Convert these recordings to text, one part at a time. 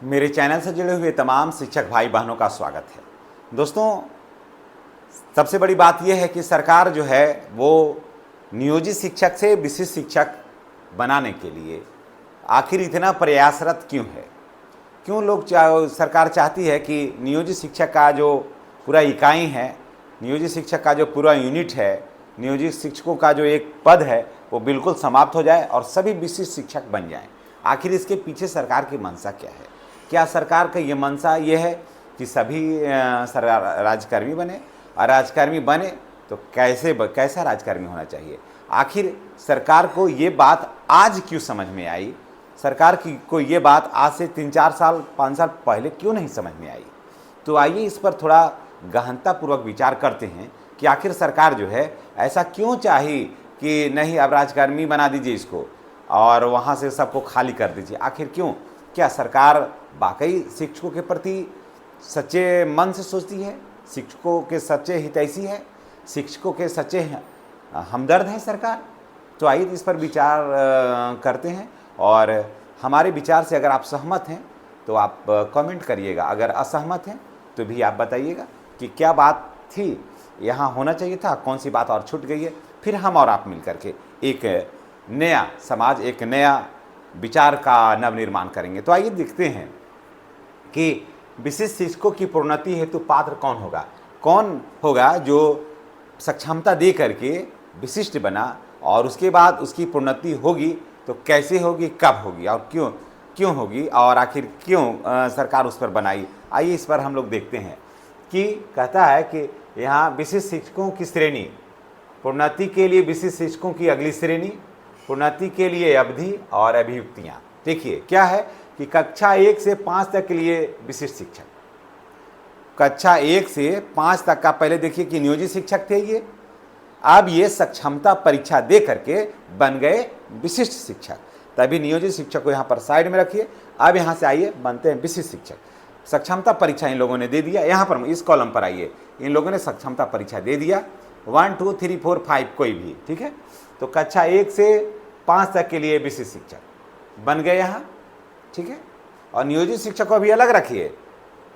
मेरे चैनल से जुड़े हुए तमाम शिक्षक भाई बहनों का स्वागत है। दोस्तों, सबसे बड़ी बात यह है कि सरकार जो है वो नियोजित शिक्षक से विशिष्ट शिक्षक बनाने के लिए आखिर इतना प्रयासरत क्यों है? क्यों सरकार चाहती है कि नियोजित शिक्षक का जो पूरा इकाई है, नियोजित शिक्षक का जो पूरा यूनिट है, नियोजित शिक्षकों का जो एक पद है वो बिल्कुल समाप्त हो जाए और सभी विशिष्ट शिक्षक बन जाएं। आखिर इसके पीछे सरकार की मंशा क्या है? क्या सरकार का ये मंशा ये है कि सभी राजकर्मी बने, और राजकर्मी बने तो कैसा राजकर्मी होना चाहिए? आखिर सरकार को ये बात आज क्यों समझ में आई? सरकार को ये बात आज से 3-4 साल 5 साल पहले क्यों नहीं समझ में आई? तो आइए इस पर थोड़ा गहनतापूर्वक विचार करते हैं कि आखिर सरकार जो है ऐसा क्यों चाही कि नहीं, अब राजकर्मी बना दीजिए इसको और वहाँ से सबको खाली कर दीजिए। आखिर क्यों? क्या सरकार वाकई शिक्षकों के प्रति सच्चे मन से सोचती है? शिक्षकों के सच्चे हितैषी है? शिक्षकों के सच्चे हमदर्द है सरकार? तो आइए इस पर विचार करते हैं, और हमारे विचार से अगर आप सहमत हैं तो आप कमेंट करिएगा, अगर असहमत हैं तो भी आप बताइएगा कि क्या बात थी, यहाँ होना चाहिए था, कौन सी बात और छूट गई है। फिर हम और आप मिल करके एक नया समाज, एक नया विचार का नवनिर्माण करेंगे। तो आइए देखते हैं कि विशिष्ट शिक्षकों की प्रोन्नति हेतु पात्र कौन होगा? कौन होगा जो सक्षमता दे करके विशिष्ट बना, और उसके बाद उसकी प्रोन्नति होगी तो कैसे होगी, कब होगी और क्यों होगी, और आखिर क्यों सरकार उस पर बनाई? आइए इस पर हम लोग देखते हैं कि कहता है कि यहाँ विशिष्ट शिक्षकों की श्रेणी, प्रोन्नति के लिए विशिष्ट शिक्षकों की अगली श्रेणी, प्रोन्नति के लिए अवधि और अभियुक्तियाँ। देखिए क्या है कि कक्षा 1 से 5 तक के लिए विशिष्ट शिक्षक, कक्षा 1 से 5 तक का पहले देखिए कि नियोजित शिक्षक थे ये, अब ये सक्षमता परीक्षा दे करके बन गए विशिष्ट शिक्षक। तभी नियोजित शिक्षक को यहाँ पर साइड में रखिए, अब यहाँ से आइए बनते हैं विशिष्ट शिक्षक। सक्षमता परीक्षा इन लोगों ने दे दिया, यहाँ पर इस कॉलम पर आइए, इन लोगों ने सक्षमता परीक्षा दे दिया 1 2 3 4 5 कोई भी, ठीक है। तो कक्षा 1 से 5 तक के लिए विशिष्ट शिक्षक बन गए यहाँ, ठीक है। और नियोजित शिक्षक को भी अलग रखिए,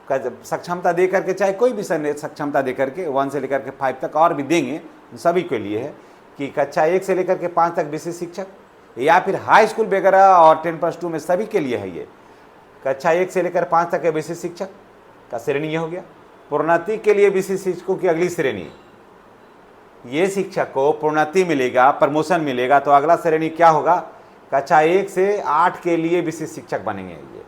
सक्षमता दे करके, चाहे कोई भी सक्षमता दे करके 1 से लेकर के 5 तक और भी देंगे, सभी के लिए है कि कक्षा 1 से लेकर के 5 तक विशिष्ट शिक्षक, या फिर हाई स्कूल वगैरह और 10+2 में सभी के लिए है ये। कक्षा 1 से लेकर 5 तक के विशिष्ट शिक्षक का श्रेणी ये हो गया। प्रोन्नति के लिए विशिष्ट शिक्षकों की अगली श्रेणी, ये शिक्षक को प्रोन्नति मिलेगा, प्रमोशन मिलेगा, तो अगला श्रेणी क्या होगा? कक्षा 1 से 8 के लिए विशिष्ट शिक्षक बनेंगे ये।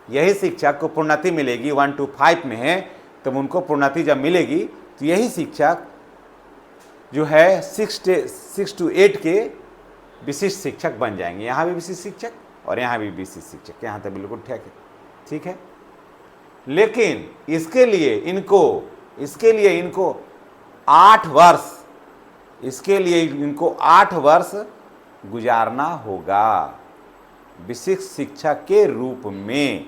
यही शिक्षक को प्रोन्नति मिलेगी 1 to 5 में है, तो उनको प्रोन्नति जब मिलेगी तो यही शिक्षक जो है 6 to 8 के विशिष्ट शिक्षक बन जाएंगे। यहाँ भी विशिष्ट शिक्षक और यहाँ भी विशिष्ट शिक्षक, यहाँ तक बिल्कुल ठीक है। लेकिन इसके लिए इनको 8 वर्ष, इसके लिए इनको 8 वर्ष गुजारना होगा विशिष्ट शिक्षक के रूप में।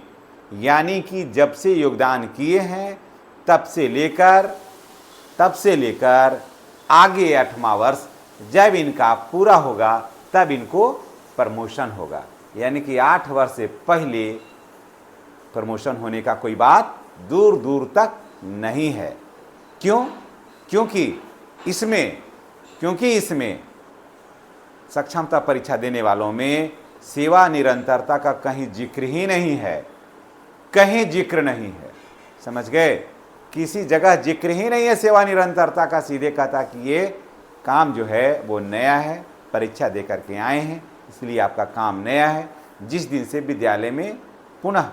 यानी कि जब से योगदान किए हैं तब से लेकर आगे 8वां वर्ष जब इनका पूरा होगा तब इनको प्रमोशन होगा। यानी कि 8 वर्ष से पहले प्रमोशन होने का कोई बात दूर दूर तक नहीं है। क्यों? क्योंकि इसमें सक्षमता परीक्षा देने वालों में सेवा निरंतरता का कहीं जिक्र ही नहीं है, कहीं जिक्र नहीं है, समझ गए? किसी जगह जिक्र ही नहीं है सेवा निरंतरता का। सीधे कहता कि ये काम जो है वो नया है, परीक्षा दे करके आए हैं, इसलिए आपका काम नया है। जिस दिन से विद्यालय में पुनः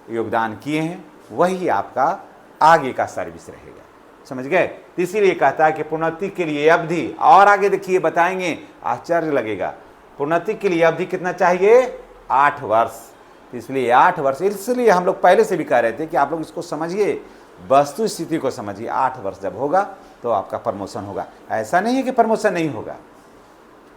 योगदान किए हैं वही आपका आगे का सर्विस रहेगा, समझ गए? तो इसीलिए कहता है कि प्रोन्नति के लिए अवधि, और आगे देखिए बताएंगे, आश्चर्य लगेगा। प्रोन्नति के लिए अवधि कितना चाहिए? 8 वर्ष। इसलिए 8 वर्ष, इसलिए हम लोग पहले से भी कह रहे थे कि आप लोग इसको समझिए, वस्तु स्थिति को समझिए। 8 वर्ष जब होगा तो आपका प्रमोशन होगा। ऐसा नहीं है कि प्रमोशन नहीं होगा।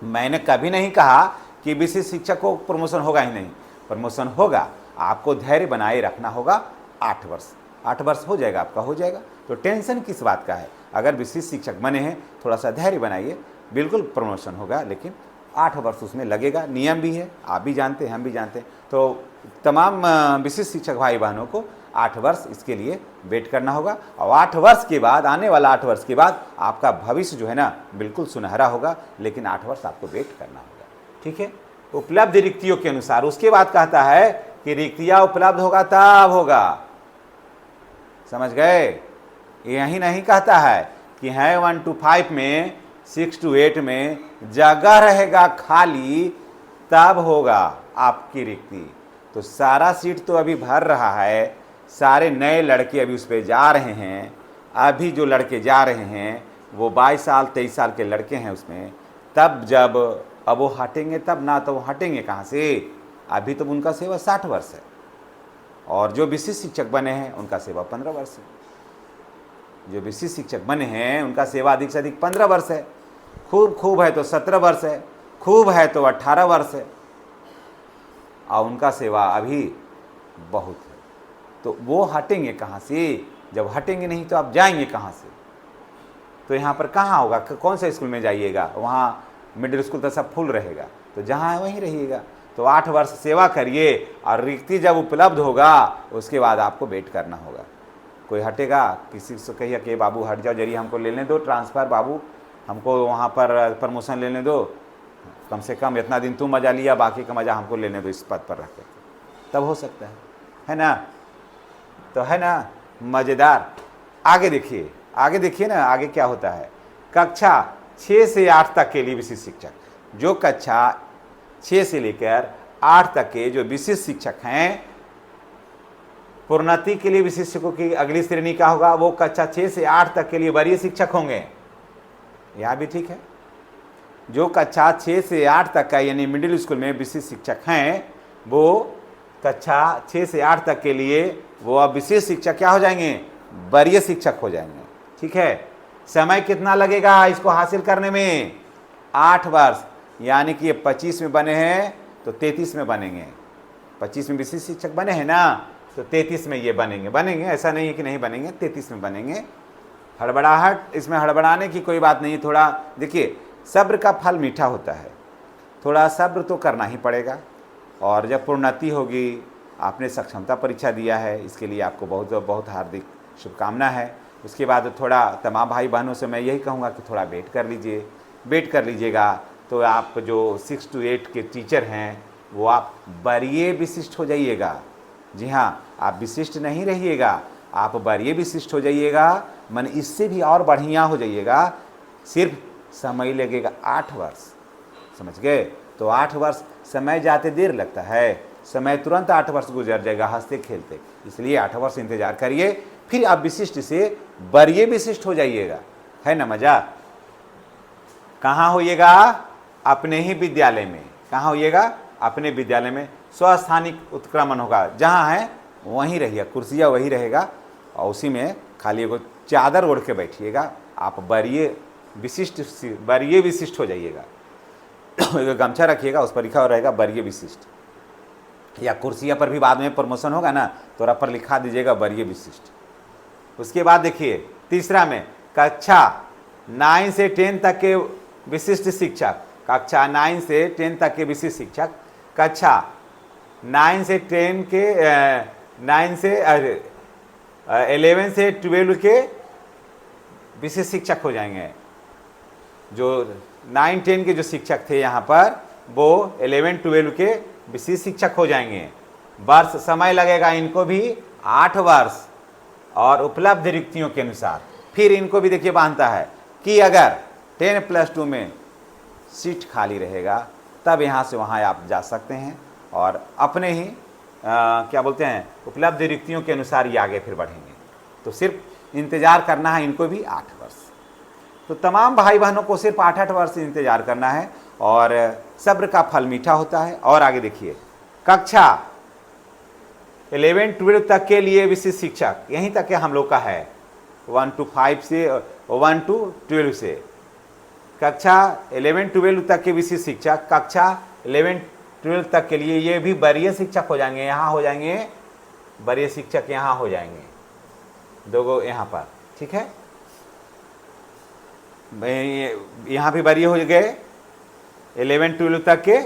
मैंने कभी नहीं कहा कि विशिष्ट शिक्षक को प्रमोशन होगा ही नहीं, प्रमोशन होगा। आपको धैर्य बनाए रखना होगा। 8 वर्ष, 8 वर्ष हो जाएगा, आपका हो जाएगा। तो टेंशन किस बात का है? अगर विशिष्ट शिक्षक बने हैं, थोड़ा सा धैर्य बनाइए, बिल्कुल प्रमोशन होगा, लेकिन 8 वर्ष उसमें लगेगा, नियम भी है, आप भी जानते हैं, हम भी जानते हैं। तो तमाम विशिष्ट शिक्षक भाई बहनों को 8 वर्ष इसके लिए वेट करना होगा, और 8 वर्ष के बाद, आने वाला 8 वर्ष के बाद आपका भविष्य जो है ना बिल्कुल सुनहरा होगा, लेकिन 8 वर्ष आपको वेट करना होगा, ठीक है। उपलब्ध रिक्तियों के अनुसार उसके बाद कहता है कि रिक्तियां उपलब्ध होगा तब होगा, समझ गए। यही नहीं कहता है कि है 1 to 5 में, 6 to 8 में जगह रहेगा खाली तब होगा आपकी रिक्ति। तो सारा सीट तो अभी भर रहा है, सारे नए लड़के अभी उस पर जा रहे हैं, अभी जो लड़के जा रहे हैं वो 22 साल 23 साल के लड़के हैं उसमें, तब जब अब वो हटेंगे तब ना, तो वो हटेंगे कहाँ से, अभी तो उनका सेवा 60 वर्ष है, और जो विशिष्ट शिक्षक बने हैं उनका सेवा 15 वर्ष है। जो विशिष्ट शिक्षक बने हैं उनका सेवा अधिक से अधिक 15 वर्ष है, खूब है तो 17 वर्ष है, खूब है तो 18 वर्ष है, और उनका सेवा अभी बहुत है। तो वो हटेंगे कहाँ से, जब हटेंगे नहीं तो आप जाएंगे कहाँ से। तो यहाँ पर कहाँ होगा, कौन से स्कूल में जाइएगा, वहाँ मिडिल स्कूल तो सब फुल रहेगा, तो जहाँ है वहीं रहिएगा। तो 8 वर्ष सेवा करिए, और रिक्ति जब उपलब्ध होगा उसके बाद आपको वेट करना होगा। कोई हटेगा, किसी से कहिए कि बाबू हट जाओ, जरिए हमको लेने दो ट्रांसफ़र, बाबू हमको वहाँ पर प्रमोशन लेने दो, कम से कम इतना दिन तुम मज़ा लिया, बाकी का मज़ा हमको लेने दो इस पद पर रख कर, तब हो सकता है ना। तो है ना मज़ेदार। आगे देखिए ना, आगे क्या होता है। कक्षा 6 से 8 तक के लिए विशिष्ट शिक्षक, जो कक्षा 6 से लेकर 8 तक के जो विशिष्ट शिक्षक हैं, प्रोन्नति के लिए विशिष्ट शिक्षकों की अगली श्रेणी क्या होगा, वो कक्षा 6 से 8 तक के लिए वरीय शिक्षक होंगे। यह भी ठीक है। जो कक्षा 6 से 8 तक का यानी मिडिल स्कूल में विशिष्ट शिक्षक हैं, वो कक्षा 6 से 8 तक के लिए वो अब विशिष्ट शिक्षक क्या हो जाएंगे, वरीय शिक्षक हो जाएंगे, ठीक है। समय कितना लगेगा इसको हासिल करने में, 8 वर्ष, यानी कि ये 25 में बने हैं तो 33 में बनेंगे। 25 में विशिष्ट शिक्षक बने हैं ना, तो 33 में ये बनेंगे, ऐसा नहीं है कि नहीं बनेंगे, 33 में बनेंगे। हड़बड़ाहट, इसमें हड़बड़ाने की कोई बात नहीं। थोड़ा देखिए, सब्र का फल मीठा होता है, थोड़ा सब्र तो करना ही पड़ेगा। और जब प्रोन्नति होगी, आपने सक्षमता परीक्षा दिया है, इसके लिए आपको बहुत बहुत हार्दिक शुभकामना है। उसके बाद थोड़ा तमाम भाई बहनों से मैं यही कहूँगा कि थोड़ा वेट कर लीजिएगा, तो आप जो 6 to 8 के टीचर हैं वो आप वरीय विशिष्ट हो जाइएगा। जी हाँ, आप विशिष्ट नहीं रहिएगा, आप वरीय विशिष्ट हो जाइएगा, मन इससे भी और बढ़िया हो जाइएगा। सिर्फ समय लगेगा 8 वर्ष, समझ गए। तो 8 वर्ष समय जाते देर लगता है, समय तुरंत 8 वर्ष गुजर जाएगा हंसते खेलते, इसलिए 8 वर्ष इंतजार करिए, फिर आप विशिष्ट से वरीय विशिष्ट हो जाइएगा। है ना मजा। कहाँ होइएगा, अपने ही विद्यालय में। कहाँ होइएगा, अपने विद्यालय में। स्वस्थानिक उत्क्रमण होगा, जहाँ है वहीं रहिए, कुर्सियाँ वही रहेगा, और उसी में खाली एगो चादर ओढ़ के बैठिएगा, आप वरीय विशिष्ट हो जाइएगा। एगो गमछा रखिएगा, उस पर लिखा रहेगा वरीय विशिष्ट, या कुर्सिया पर भी बाद में प्रमोशन होगा ना, तो रफ पर लिखा दीजिएगा वरीय विशिष्ट। उसके बाद देखिए तीसरा में, कक्षा 9 से 10 तक के विशिष्ट शिक्षक, कक्षा 9 से 10 तक के विशिष्ट शिक्षक, कक्षा 9 से 10 के 9 से 11 से 12 के विशिष्ट शिक्षक हो जाएंगे। जो 9-10 के जो शिक्षक थे यहाँ पर, वो 11-12 के विशिष्ट शिक्षक हो जाएंगे। वर्ष समय लगेगा इनको भी 8 वर्ष, और उपलब्ध रिक्तियों के अनुसार फिर इनको भी देखिए बांधता है कि अगर 10+2 में सीट खाली रहेगा, तब यहाँ से वहाँ आप जा सकते हैं, और अपने ही क्या बोलते हैं, उपलब्ध रिक्तियों के अनुसार ये आगे फिर बढ़ेंगे। तो सिर्फ इंतज़ार करना है इनको भी 8 वर्ष। तो तमाम भाई बहनों को सिर्फ 8-8 वर्ष इंतज़ार करना है, और सब्र का फल मीठा होता है। और आगे देखिए, कक्षा 11-12 तक के लिए विशिष्ट शिक्षक, यहीं तक के हम लोग का है, 1 to 5 से 1 to 12 से, कक्षा 11-12 तक के विशिष्ट शिक्षक, कक्षा 11-12 तक के लिए ये भी वरीय शिक्षक हो जाएंगे। यहाँ हो जाएंगे वरीय शिक्षक, यहाँ हो जाएंगे 2 गो यहाँ पर, ठीक है। यहाँ भी वरीय हो गए, 11-12 तक के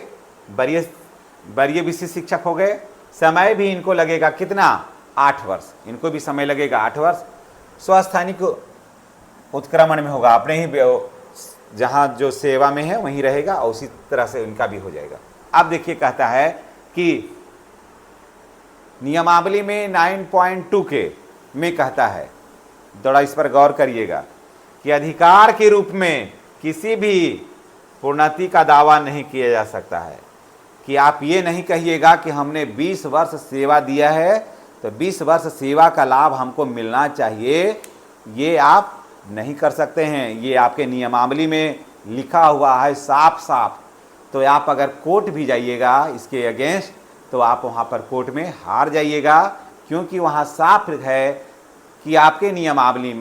वरीय विशिष्ट शिक्षक हो गए। समय भी इनको लगेगा कितना, 8 वर्ष, इनको भी समय लगेगा 8 वर्ष। स्वस्थानिक उत्क्रमण में होगा, अपने ही जहाँ जो सेवा में है वहीं रहेगा और उसी तरह से इनका भी हो जाएगा। अब देखिए कहता है कि नियमावली में 9.2 के में कहता है, थोड़ा इस पर गौर करिएगा, कि अधिकार के रूप में किसी भी प्रोन्नति का दावा नहीं किया जा सकता है। कि आप ये नहीं कहिएगा कि हमने 20 वर्ष सेवा दिया है तो 20 वर्ष सेवा का लाभ हमको मिलना चाहिए, ये आप नहीं कर सकते हैं। ये आपके नियमावली में लिखा हुआ है साफ साफ। तो आप अगर कोर्ट भी जाइएगा इसके अगेंस्ट तो आप वहाँ पर कोर्ट में हार जाइएगा, क्योंकि वहाँ साफ है कि आपके नियमावली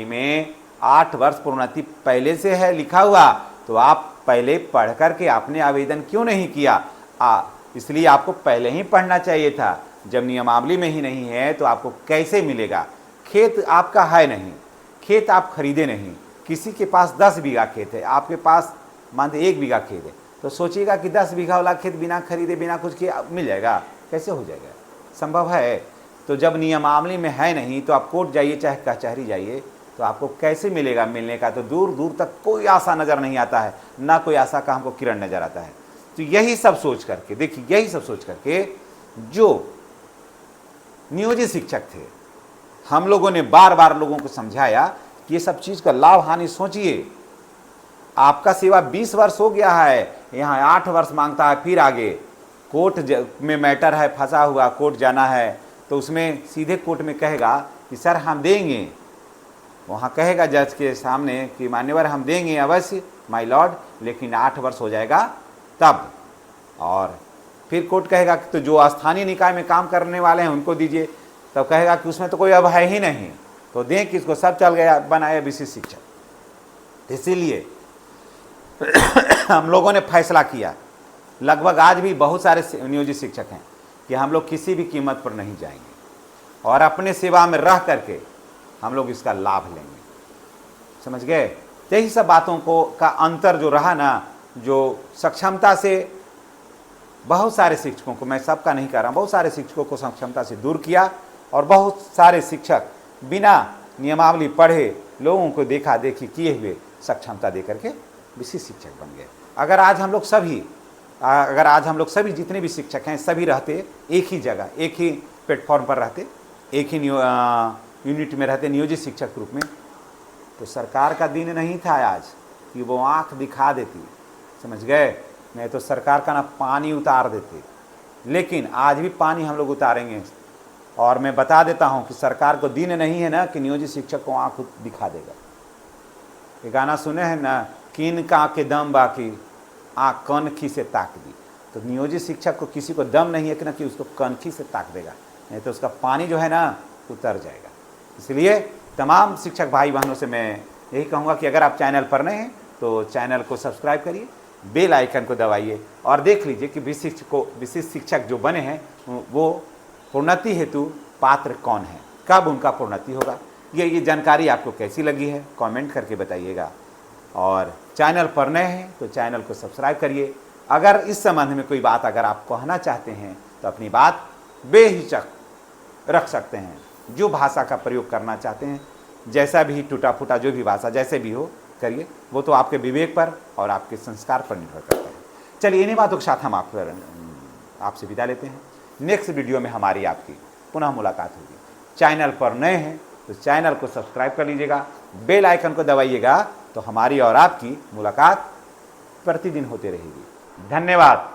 में 8 वर्ष प्रोन्नति पहले से है लिखा हुआ। तो आप पहले पढ़ कर के आपने आवेदन क्यों नहीं किया? इसलिए आपको पहले ही पढ़ना चाहिए था। जब नियमावली में ही नहीं है तो आपको कैसे मिलेगा? खेत आपका है नहीं, खेत आप खरीदे नहीं, किसी के पास 10 बीघा खेत है, आपके पास मान 1 बीघा खेत है, तो सोचिएगा कि 10 बीघा वाला खेत बिना खरीदे बिना कुछ किए मिल जाएगा? कैसे हो जाएगा? संभव है? तो जब नियमावली में है नहीं तो आप कोर्ट जाइए चाहे कचहरी जाइए, तो आपको कैसे मिलेगा? मिलने का तो दूर दूर तक कोई आशा नज़र नहीं आता है, ना कोई आशा का हमको किरण नज़र आता है। तो यही सब सोच करके देखिए, यही सब सोच करके जो नियोजित शिक्षक थे, हम लोगों ने बार बार लोगों को समझाया कि ये सब चीज़ का लाभ हानि सोचिए। आपका सेवा 20 वर्ष हो गया है, यहाँ 8 वर्ष मांगता है, फिर आगे कोर्ट में मैटर है, फंसा हुआ, कोर्ट जाना है, तो उसमें सीधे कोर्ट में कहेगा कि सर हम देंगे, वहाँ कहेगा जज के सामने कि मान्यवर हम देंगे अवश्य माय लॉर्ड, लेकिन 8 वर्ष हो जाएगा तब। और फिर कोर्ट कहेगा कि तो जो स्थानीय निकाय में काम करने वाले हैं उनको दीजिए, तब कहेगा कि उसमें तो कोई अब है ही नहीं, तो दें किसको? सब चल गया, बनाया विशिष्ट शिक्षक। इसीलिए हम लोगों ने फैसला किया, लगभग आज भी बहुत सारे नियोजित शिक्षक हैं, कि हम लोग किसी भी कीमत पर नहीं जाएंगे और अपने सेवा में रह करके हम लोग इसका लाभ लेंगे। समझ गए? यही सब बातों को का अंतर जो रहा ना, जो सक्षमता से बहुत सारे शिक्षकों को, मैं सबका नहीं कह रहा हूँ, बहुत सारे शिक्षकों को सक्षमता से दूर किया और बहुत सारे शिक्षक बिना नियमावली पढ़े लोगों को देखा देखी किए हुए सक्षमता दे करके विशिष्ट शिक्षक बन गए। अगर आज हम लोग सभी जितने भी शिक्षक हैं सभी रहते एक ही जगह, एक ही प्लेटफॉर्म पर रहते, एक ही यूनिट में रहते नियोजित शिक्षक रूप में, तो सरकार का दिन नहीं था आज कि वो आंख दिखा देती। समझ गए? नहीं तो सरकार का ना पानी उतार देते। लेकिन आज भी पानी हम लोग उतारेंगे। और मैं बता देता हूं कि सरकार को दिन नहीं है ना कि नियोजित शिक्षक को आंख दिखा देगा। ये गाना सुने हैं ना, किन का के दम बाकी आँख कनखी से ताक दी। तो नियोजित शिक्षक को किसी को दम नहीं है कि ना कि उसको कनखी से ताक देगा, नहीं तो उसका पानी जो है ना उतर जाएगा। इसलिए तमाम शिक्षक भाई बहनों से मैं यही कहूँगा कि अगर आप चैनल पर नए हैं तो चैनल को सब्सक्राइब करिए, बेल आइकन को दबाइए और देख लीजिए कि विशिष्ट शिक्षक जो बने हैं वो प्रोन्नति हेतु पात्र कौन है, कब उनका प्रोन्नति होगा। ये जानकारी आपको कैसी लगी है कमेंट करके बताइएगा। और चैनल पर नए हैं तो चैनल को सब्सक्राइब करिए। अगर इस संबंध में कोई बात अगर आप कहना चाहते हैं तो अपनी बात बेहिचक रख सकते हैं। जो भाषा का प्रयोग करना चाहते हैं, जैसा भी टूटा फूटा जो भी भाषा जैसे भी हो करिए, वो तो आपके विवेक पर और आपके संस्कार पर निर्भर करता है। चलिए इन्हीं बातों के साथ हम आपसे विदा लेते हैं। नेक्स्ट वीडियो में हमारी आपकी पुनः मुलाकात होगी। चैनल पर नए हैं तो चैनल को सब्सक्राइब कर लीजिएगा, बेल आइकन को दबाइएगा, तो हमारी और आपकी मुलाकात प्रतिदिन होती रहेगी। धन्यवाद।